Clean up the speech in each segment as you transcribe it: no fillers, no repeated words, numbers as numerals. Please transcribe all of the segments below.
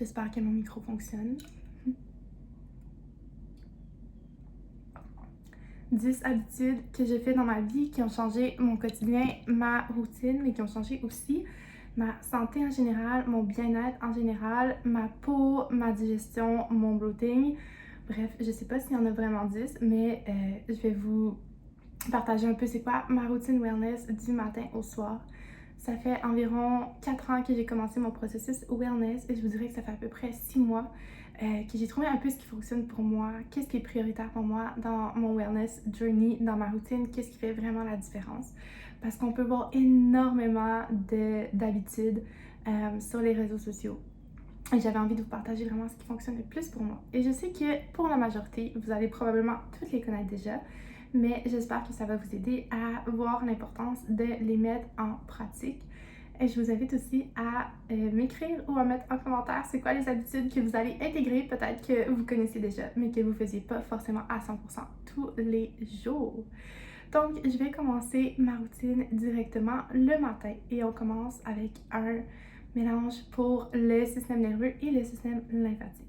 J'espère que mon micro fonctionne. 10 habitudes que j'ai fait dans ma vie qui ont changé mon quotidien, ma routine, mais qui ont changé aussi ma santé en général, mon bien-être en général, ma peau, ma digestion, mon bloating. Bref, je sais pas s'il y en a vraiment 10, mais je vais vous partager un peu c'est quoi ma routine wellness du matin au soir. Ça fait environ 4 ans que j'ai commencé mon processus wellness et je vous dirais que ça fait à peu près 6 mois que j'ai trouvé un peu ce qui fonctionne pour moi, qu'est-ce qui est prioritaire pour moi dans mon wellness journey, dans ma routine, qu'est-ce qui fait vraiment la différence. Parce qu'on peut voir énormément d'habitudes sur les réseaux sociaux. Et j'avais envie de vous partager vraiment ce qui fonctionne le plus pour moi. Et je sais que pour la majorité, vous allez probablement toutes les connaître déjà, mais j'espère que ça va vous aider à voir l'importance de les mettre en pratique. Et je vous invite aussi à m'écrire ou à mettre en commentaire c'est quoi les habitudes que vous allez intégrer, peut-être que vous connaissez déjà, mais que vous ne faisiez pas forcément à 100% tous les jours. Donc, je vais commencer ma routine directement le matin et on commence avec un mélange pour le système nerveux et le système lymphatique.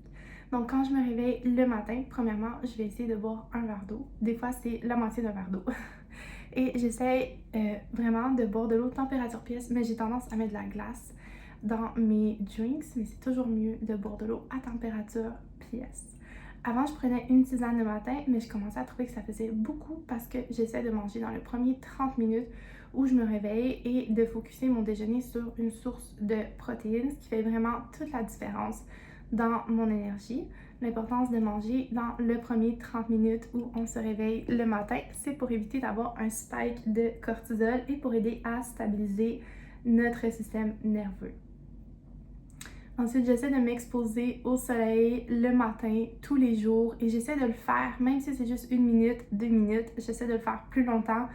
Donc, quand je me réveille le matin, premièrement, je vais essayer de boire un verre d'eau. Des fois, c'est la moitié d'un verre d'eau. Et j'essaie vraiment de boire de l'eau température pièce, mais j'ai tendance à mettre de la glace dans mes drinks, mais c'est toujours mieux de boire de l'eau à température pièce. Avant, je prenais une tisane le matin, mais je commençais à trouver que ça faisait beaucoup parce que j'essaie de manger dans les premiers 30 minutes où je me réveille et de focuser mon déjeuner sur une source de protéines, ce qui fait vraiment toute la différence dans mon énergie. L'importance de manger dans le premier 30 minutes où on se réveille le matin, c'est pour éviter d'avoir un spike de cortisol et pour aider à stabiliser notre système nerveux. Ensuite, j'essaie de m'exposer au soleil le matin, tous les jours, et j'essaie de le faire, même si c'est juste 1 minute, 2 minutes, j'essaie de le faire plus longtemps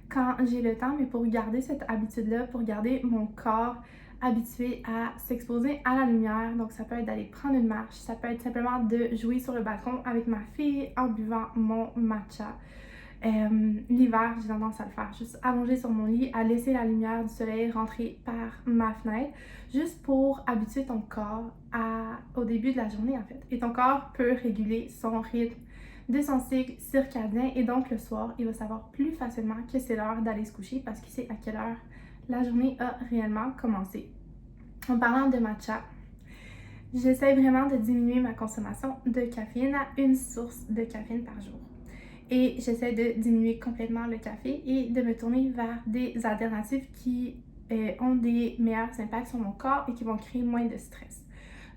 quand j'ai le temps, mais pour garder cette habitude-là, pour garder mon corps habitué à s'exposer à la lumière. Donc ça peut être d'aller prendre une marche, ça peut être simplement de jouer sur le balcon avec ma fille en buvant mon matcha. L'hiver, j'ai tendance à le faire, juste allonger sur mon lit, à laisser la lumière du soleil rentrer par ma fenêtre, juste pour habituer ton corps au début de la journée en fait. Et ton corps peut réguler son rythme de son cycle circadien et donc le soir, il va savoir plus facilement que c'est l'heure d'aller se coucher parce qu'il sait à quelle heure la journée a réellement commencé. En parlant de matcha, j'essaie vraiment de diminuer ma consommation de caféine à une source de caféine par jour. Et j'essaie de diminuer complètement le café et de me tourner vers des alternatives qui ont des meilleurs impacts sur mon corps et qui vont créer moins de stress.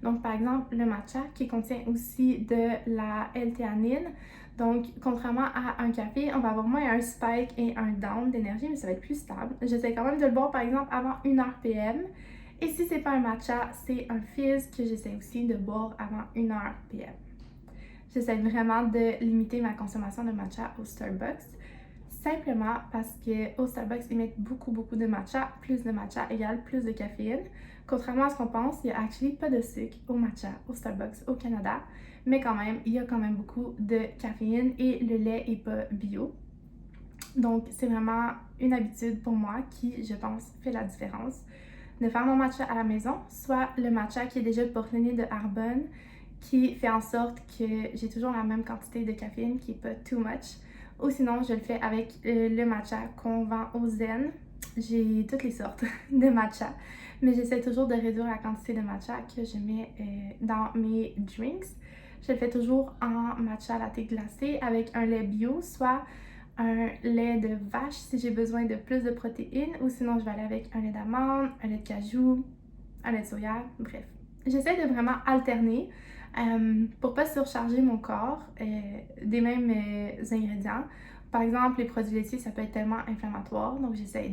Donc, par exemple, le matcha qui contient aussi de la L-théanine. Donc, contrairement à un café, on va avoir moins un spike et un down d'énergie, mais ça va être plus stable. J'essaie quand même de le boire, par exemple, avant 1h PM. Et si c'est pas un matcha, c'est un fizz que j'essaie aussi de boire avant 1h PM. J'essaie vraiment de limiter ma consommation de matcha au Starbucks. Simplement parce qu'au Starbucks, ils mettent beaucoup de matcha. Plus de matcha égale plus de caféine. Contrairement à ce qu'on pense, il n'y a actually pas de sucre au matcha au Starbucks au Canada. Mais quand même, il y a quand même beaucoup de caféine et le lait n'est pas bio. Donc, c'est vraiment une habitude pour moi qui, je pense, fait la différence. De faire mon matcha à la maison, soit le matcha qui est déjà portionné de Arbonne, qui fait en sorte que j'ai toujours la même quantité de caféine, qui n'est pas too much. Ou sinon, je le fais avec le matcha qu'on vend au Zen. J'ai toutes les sortes de matcha, mais j'essaie toujours de réduire la quantité de matcha que je mets dans mes drinks. Je le fais toujours en matcha latte glacé avec un lait bio, soit un lait de vache si j'ai besoin de plus de protéines, ou sinon je vais aller avec un lait d'amande, un lait de cajou, un lait de soya, bref. J'essaie de vraiment alterner pour pas surcharger mon corps des mêmes ingrédients. Par exemple, les produits laitiers, ça peut être tellement inflammatoire, donc j'essaie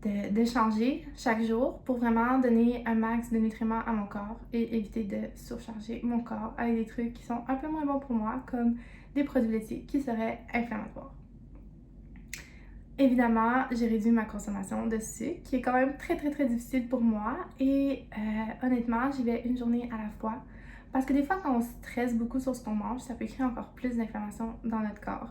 de changer chaque jour pour vraiment donner un max de nutriments à mon corps et éviter de surcharger mon corps avec des trucs qui sont un peu moins bons pour moi, comme des produits laitiers qui seraient inflammatoires. Évidemment, j'ai réduit ma consommation de sucre, qui est quand même très difficile pour moi. Et honnêtement, j'y vais une journée à la fois. Parce que des fois, quand on stresse beaucoup sur ce qu'on mange, ça peut créer encore plus d'inflammation dans notre corps.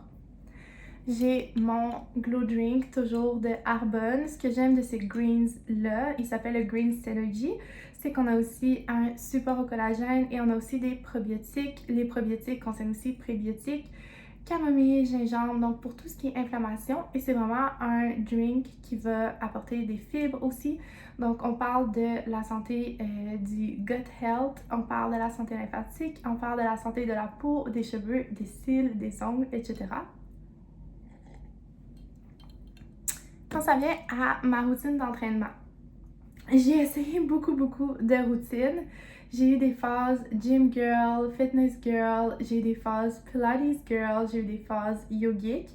J'ai mon Glow Drink, toujours de Arbonne. Ce que j'aime de ces greens-là, il s'appelle le Green Synergy. c'est qu'on a aussi un support au collagène et on a aussi des probiotiques. Les probiotiques contiennent aussi prébiotiques, camomille, gingembre, donc pour tout ce qui est inflammation. Et c'est vraiment un drink qui va apporter des fibres aussi. Donc on parle de la santé du gut health, on parle de la santé lymphatique, on parle de la santé de la peau, des cheveux, des cils, des ongles, etc. Quand ça vient à ma routine d'entraînement, j'ai essayé beaucoup de routines. J'ai eu des phases gym girl, fitness girl, j'ai eu des phases pilates girl, j'ai eu des phases yogiques.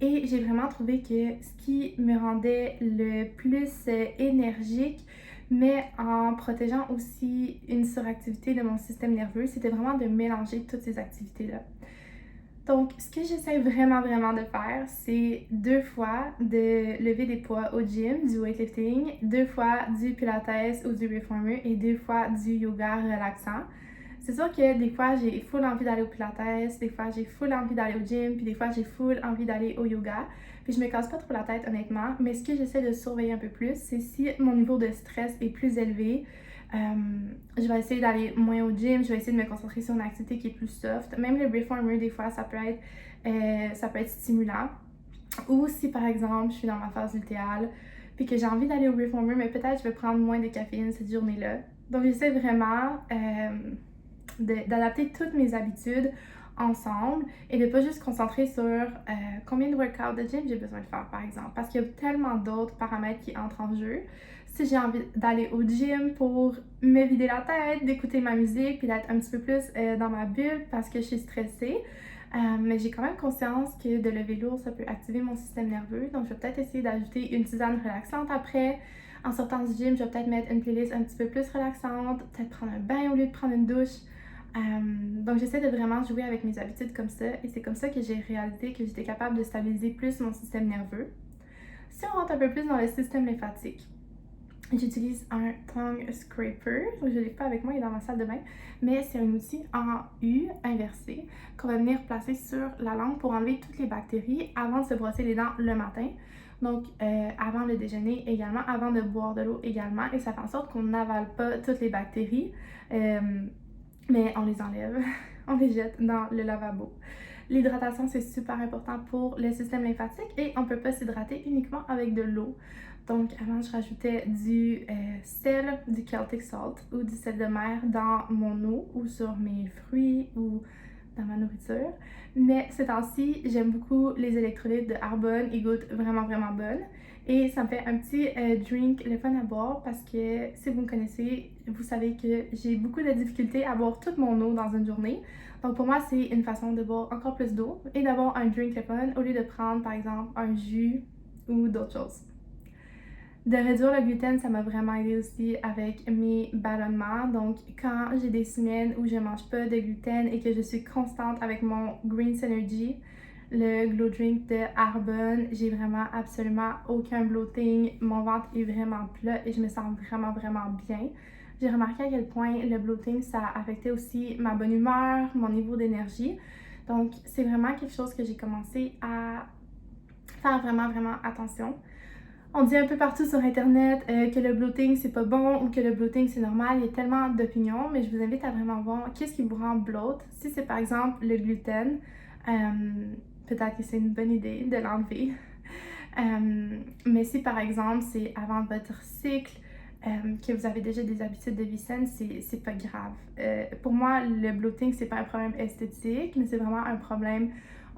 Et j'ai vraiment trouvé que ce qui me rendait le plus énergique, mais en protégeant aussi une suractivité de mon système nerveux, c'était vraiment de mélanger toutes ces activités-là. Donc, ce que j'essaie vraiment de faire, c'est 2 fois de lever des poids au gym, du weightlifting, 2 fois du pilates ou du reformer et 2 fois du yoga relaxant. C'est sûr que des fois, j'ai full envie d'aller au pilates, des fois, j'ai full envie d'aller au gym, puis des fois, j'ai full envie d'aller au yoga. Puis je me casse pas trop la tête, honnêtement, mais ce que j'essaie de surveiller un peu plus, c'est si mon niveau de stress est plus élevé, je vais essayer d'aller moins au gym, je vais essayer de me concentrer sur une activité qui est plus soft. Même le reformer, des fois, ça peut être stimulant. Ou si, par exemple, je suis dans ma phase lutéale, puis que j'ai envie d'aller au reformer, mais peut-être je vais prendre moins de caféine cette journée-là. Donc, j'essaie vraiment d'adapter toutes mes habitudes ensemble et de pas juste se concentrer sur combien de workouts de gym j'ai besoin de faire, par exemple, parce qu'il y a tellement d'autres paramètres qui entrent en jeu. Si j'ai envie d'aller au gym pour me vider la tête, d'écouter ma musique puis d'être un petit peu plus dans ma bulle parce que je suis stressée, mais j'ai quand même conscience que de lever lourd, ça peut activer mon système nerveux. Donc, je vais peut-être essayer d'ajouter une tisane relaxante après. En sortant du gym, je vais peut-être mettre une playlist un petit peu plus relaxante, peut-être prendre un bain au lieu de prendre une douche. Donc, j'essaie de vraiment jouer avec mes habitudes comme ça. Et c'est comme ça que j'ai réalisé que j'étais capable de stabiliser plus mon système nerveux. Si on rentre un peu plus dans le système lymphatique, j'utilise un tongue scraper. Je ne l'ai pas avec moi, il est dans ma salle de bain. Mais c'est un outil en U inversé qu'on va venir placer sur la langue pour enlever toutes les bactéries avant de se brosser les dents le matin. Donc, avant le déjeuner également, avant de boire de l'eau également. Et ça fait en sorte qu'on n'avale pas toutes les bactéries, mais on les enlève, on les jette dans le lavabo. L'hydratation, c'est super important pour le système lymphatique et on ne peut pas s'hydrater uniquement avec de l'eau. Donc, avant, je rajoutais du sel, du Celtic salt ou du sel de mer dans mon eau ou sur mes fruits ou dans ma nourriture. Mais ces temps-ci, j'aime beaucoup les électrolytes de Arbonne. Ils goûtent vraiment bonnes. Et ça me fait un petit drink le fun à boire parce que si vous me connaissez, vous savez que j'ai beaucoup de difficultés à boire toute mon eau dans une journée. Donc pour moi, c'est une façon de boire encore plus d'eau et d'avoir un drink le fun au lieu de prendre par exemple un jus ou d'autres choses. De réduire le gluten, ça m'a vraiment aidé aussi avec mes ballonnements. Donc, quand j'ai des semaines où je mange pas de gluten et que je suis constante avec mon Green Synergy, le Glow Drink de Arbonne, j'ai vraiment absolument aucun bloating. Mon ventre est vraiment plat et je me sens vraiment bien. J'ai remarqué à quel point le bloating, ça affectait aussi ma bonne humeur, mon niveau d'énergie. Donc, c'est vraiment quelque chose que j'ai commencé à faire vraiment attention. On dit un peu partout sur internet que le bloating c'est pas bon ou que le bloating c'est normal. Il y a tellement d'opinions, mais je vous invite à vraiment voir qu'est-ce qui vous rend bloat. Si c'est par exemple le gluten, peut-être que c'est une bonne idée de l'enlever. Mais si par exemple c'est avant votre cycle, que vous avez déjà des habitudes de vie saines, c'est pas grave. Pour moi, le bloating c'est pas un problème esthétique, mais c'est vraiment un problème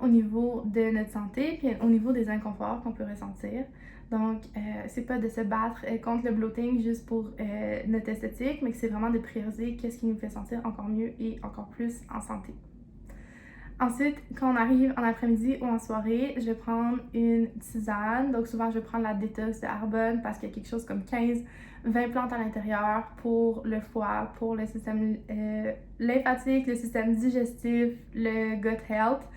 au niveau de notre santé puis au niveau des inconforts qu'on peut ressentir. Donc, c'est pas de se battre contre le bloating juste pour notre esthétique, mais que c'est vraiment de prioriser qu'est-ce qui nous fait sentir encore mieux et encore plus en santé. Ensuite, quand on arrive en après-midi ou en soirée, je vais prendre une tisane. Donc souvent, je vais prendre la détox de Arbonne parce qu'il y a quelque chose comme 15-20 plantes à l'intérieur pour le foie, pour le système lymphatique, le système digestif, le gut health.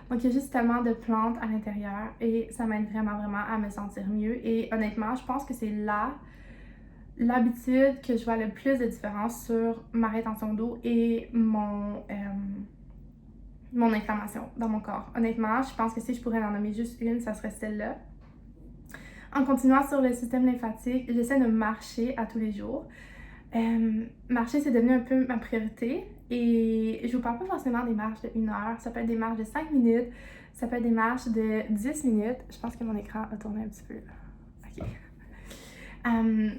Donc, il y a juste tellement de plantes à l'intérieur et ça m'aide vraiment à me sentir mieux. Et honnêtement, je pense que c'est l'habitude que je vois le plus de différence sur ma rétention d'eau et mon inflammation dans mon corps. Honnêtement, je pense que si je pourrais en nommer juste une, ça serait celle-là. En continuant sur le système lymphatique, j'essaie de marcher à tous les jours. Marcher, c'est devenu un peu ma priorité et je vous parle pas forcément des marches de 1 heure, ça peut être des marches de 5 minutes, ça peut être des marches de 10 minutes. Je pense que mon écran a tourné un petit peu. Ok.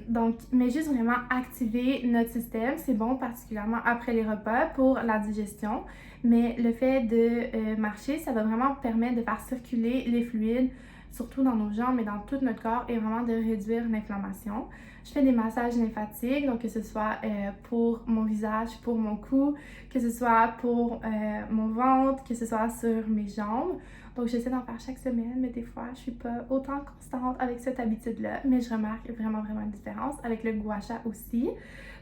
Donc, mais juste vraiment activer notre système, c'est bon particulièrement après les repas pour la digestion. Mais le fait de marcher, ça va vraiment permettre de faire circuler les fluides, surtout dans nos jambes et dans tout notre corps, et vraiment de réduire l'inflammation. Je fais des massages lymphatiques, donc que ce soit pour mon visage, pour mon cou, que ce soit pour mon ventre, que ce soit sur mes jambes. Donc, j'essaie d'en faire chaque semaine, mais des fois, je suis pas autant constante avec cette habitude-là. Mais je remarque vraiment, vraiment une différence. Avec le gua sha aussi.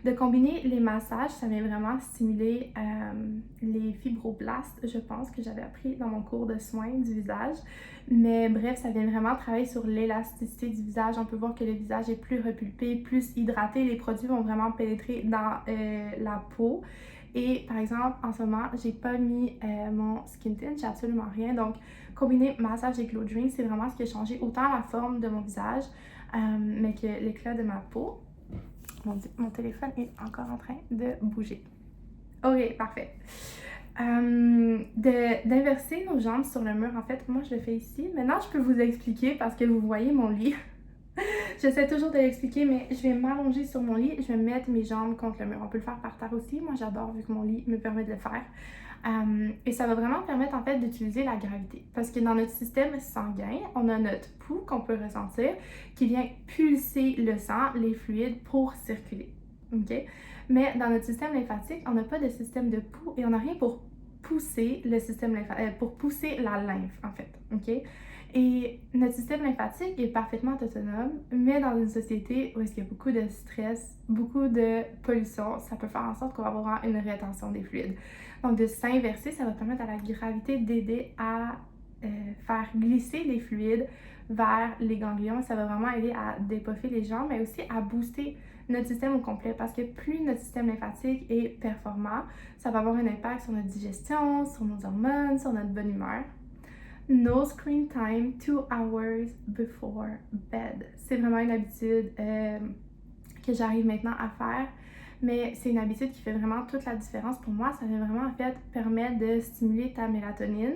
De combiner les massages, ça vient vraiment stimuler les fibroblastes, je pense, que j'avais appris dans mon cours de soins du visage. Mais bref, ça vient vraiment travailler sur l'élasticité du visage. On peut voir que le visage est plus repulpé, plus hydraté. Les produits vont vraiment pénétrer dans la peau. Et par exemple, en ce moment, j'ai pas mis mon skin tint, j'ai absolument rien. Donc, combiner massage et glow drink, c'est vraiment ce qui a changé autant la forme de mon visage, mais que l'éclat de ma peau. Mon téléphone est encore en train de bouger. Ok, parfait. D'inverser nos jambes sur le mur, en fait, moi je le fais ici. Maintenant, je peux vous expliquer parce que vous voyez mon lit. J'essaie toujours de l'expliquer, mais je vais m'allonger sur mon lit, je vais mettre mes jambes contre le mur. On peut le faire par terre aussi, moi j'adore vu que mon lit me permet de le faire. Et ça va vraiment permettre en fait d'utiliser la gravité. Parce que dans notre système sanguin, on a notre pouls qu'on peut ressentir qui vient pulser le sang, les fluides pour circuler. OK? Mais dans notre système lymphatique, on n'a pas de système de pouls et on n'a rien pour pousser le système pour pousser la lymphe en fait. OK? Et notre système lymphatique est parfaitement autonome, mais dans une société où il y a beaucoup de stress, beaucoup de pollution, ça peut faire en sorte qu'on va avoir une rétention des fluides. Donc de s'inverser, ça va permettre à la gravité d'aider à faire glisser les fluides vers les ganglions. Ça va vraiment aider à dépuffer les jambes, mais aussi à booster notre système au complet parce que plus notre système lymphatique est performant, ça va avoir un impact sur notre digestion, sur nos hormones, sur notre bonne humeur. No screen time 2 hours before bed. C'est vraiment une habitude que j'arrive maintenant à faire, mais c'est une habitude qui fait vraiment toute la différence pour moi. Ça va vraiment en fait permettre de stimuler ta mélatonine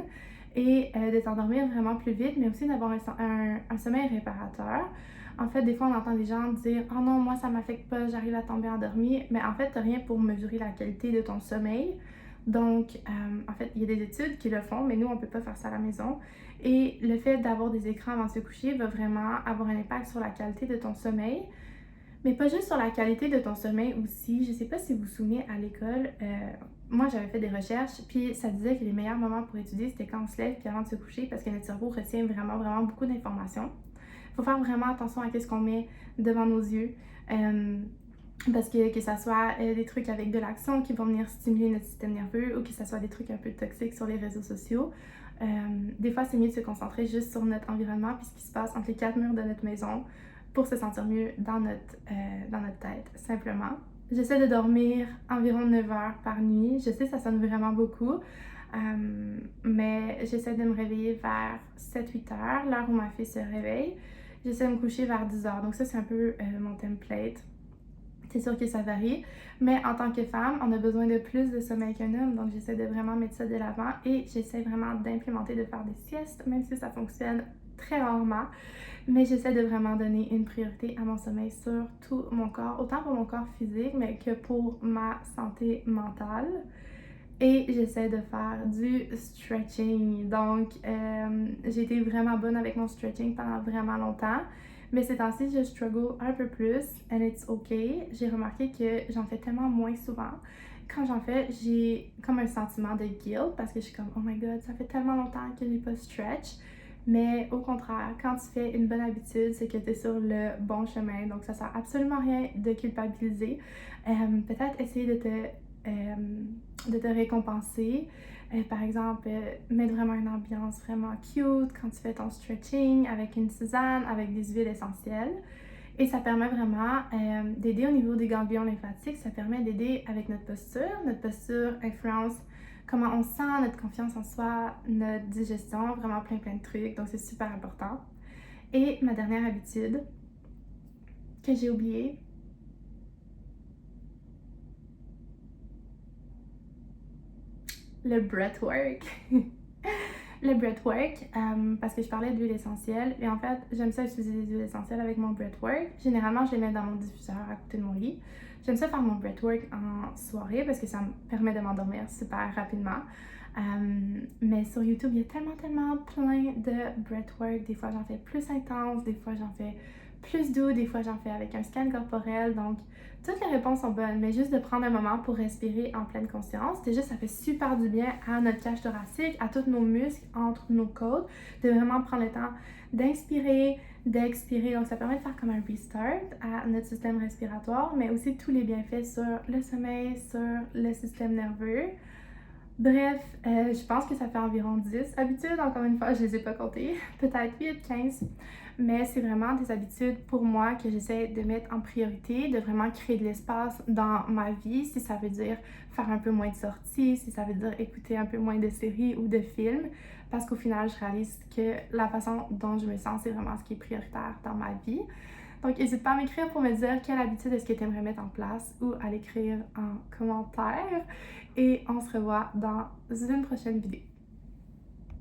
et de t'endormir vraiment plus vite, mais aussi d'avoir un sommeil réparateur. En fait, des fois, on entend des gens dire « Oh non, moi, ça m'affecte pas, j'arrive à tomber endormie », mais en fait, t'as rien pour mesurer la qualité de ton sommeil. Donc, en fait, il y a des études qui le font, mais nous, on ne peut pas faire ça à la maison. Et le fait d'avoir des écrans avant de se coucher va vraiment avoir un impact sur la qualité de ton sommeil. Mais pas juste sur la qualité de ton sommeil aussi. Je sais pas si vous vous souvenez à l'école, moi j'avais fait des recherches, puis ça disait que les meilleurs moments pour étudier, c'était quand on se lève puis avant de se coucher, parce que notre cerveau retient vraiment, vraiment beaucoup d'informations. Il faut faire vraiment attention à ce qu'on met devant nos yeux. Parce que ça soit des trucs avec de l'action qui vont venir stimuler notre système nerveux ou que ça soit des trucs un peu toxiques sur les réseaux sociaux. Des fois, c'est mieux de se concentrer juste sur notre environnement puis ce qui se passe entre les 4 murs de notre maison pour se sentir mieux dans notre tête, simplement. J'essaie de dormir environ 9 heures par nuit. Je sais, ça sonne vraiment beaucoup, mais j'essaie de me réveiller vers 7-8 heures, l'heure où ma fille se réveille. J'essaie de me coucher vers 10 heures. Donc ça, c'est un peu mon template. C'est sûr que ça varie, mais en tant que femme, on a besoin de plus de sommeil qu'un homme, donc j'essaie de vraiment mettre ça de l'avant et j'essaie vraiment d'implémenter, de faire des siestes, même si ça fonctionne très rarement, mais j'essaie de vraiment donner une priorité à mon sommeil sur tout mon corps, autant pour mon corps physique, mais que pour ma santé mentale. Et j'essaie de faire du stretching, donc j'ai été vraiment bonne avec mon stretching pendant vraiment longtemps. Mais ces temps-ci, je struggle un peu plus, and it's okay. J'ai remarqué que j'en fais tellement moins souvent. Quand j'en fais, j'ai comme un sentiment de guilt parce que je suis comme, oh my god, ça fait tellement longtemps que j'ai pas stretch. Mais au contraire, quand tu fais une bonne habitude, c'est que tu es sur le bon chemin. Donc ça sert absolument rien de culpabiliser. Peut-être essayer de te récompenser. Par exemple, mettre vraiment une ambiance vraiment cute quand tu fais ton stretching avec une tisane, avec des huiles essentielles. Et ça permet vraiment d'aider au niveau des ganglions lymphatiques. Ça permet d'aider avec notre posture. Notre posture influence comment on se sent, notre confiance en soi, notre digestion, vraiment plein de trucs. Donc c'est super important. Et ma dernière habitude que j'ai oubliée, le breathwork. Le breathwork, parce que je parlais d'huile essentielle, et en fait, j'aime ça utiliser des huiles essentielles avec mon breathwork. Généralement, je les mets dans mon diffuseur à côté de mon lit. J'aime ça faire mon breathwork en soirée parce que ça me permet de m'endormir super rapidement. Mais sur YouTube, il y a tellement plein de breathwork. Des fois, j'en fais plus intense, des fois, j'en fais plus doux, des fois, j'en fais avec un scan corporel. Donc, toutes les réponses sont bonnes, mais juste de prendre un moment pour respirer en pleine conscience. Déjà, ça fait super du bien à notre cage thoracique, à tous nos muscles entre nos côtes, de vraiment prendre le temps d'inspirer, d'expirer. Donc, ça permet de faire comme un restart à notre système respiratoire, mais aussi tous les bienfaits sur le sommeil, sur le système nerveux. Bref, je pense que ça fait environ 10 habitudes. Encore une fois, je les ai pas comptées. Peut-être 8, 15. Mais c'est vraiment des habitudes pour moi que j'essaie de mettre en priorité, de vraiment créer de l'espace dans ma vie. Si ça veut dire faire un peu moins de sorties, si ça veut dire écouter un peu moins de séries ou de films. Parce qu'au final, je réalise que la façon dont je me sens, c'est vraiment ce qui est prioritaire dans ma vie. Donc, n'hésite pas à m'écrire pour me dire quelle habitude est-ce que tu aimerais mettre en place ou à l'écrire en commentaire. Et on se revoit dans une prochaine vidéo.